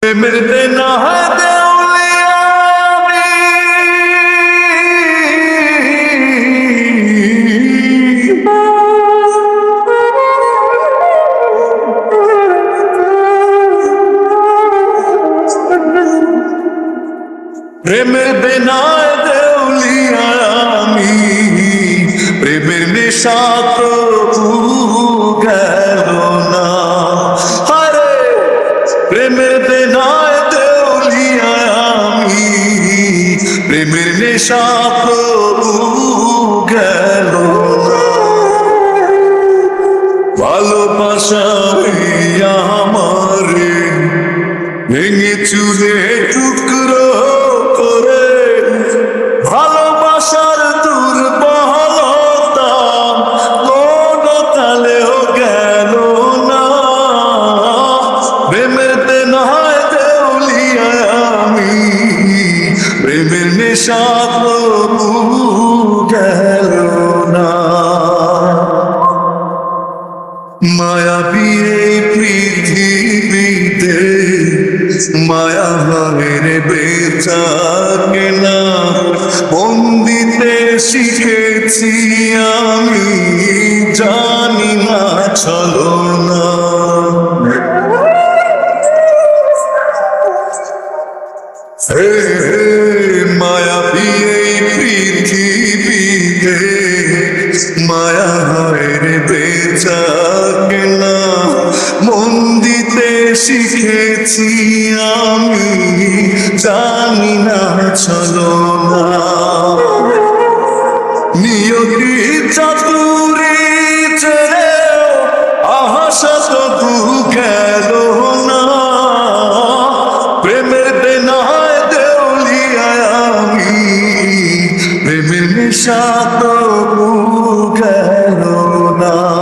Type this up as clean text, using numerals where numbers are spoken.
मिलते ना है देवलिया প্রেমের বেনায় দেউলিয়া আমি প্রেমের নেশা প্রভু গেল না আরে প্রেমের বেনায় দেউলিয়া আমি প্রেমের নেশা প্রভু গেল না ভালোবাসা আমারে ভেঙে চুরে টুকরো করে ভালোবাসার দুর্বলতা কোনো কালেও গেল না প্রেমের দেনায় দেউলিয়া আমি প্রেমের নেশা প্রভু গেল না মায়াবী এই পৃথিবীতে মায়া ভাবের বেচাকে না বন্দিতে শিখেছি আমি জানি না চলো না হে মায়াবী এই পৃথিবীতে মায়া ভাবের বেচাকে না মন্দিতে শিখেছি আমি জানি না চলো না নিয়তি চাতুরি ছেড়ে আশা তো গেল না প্রেমের দেনায় দেউলিয়া আমি প্রেমের নেশা তো গেল না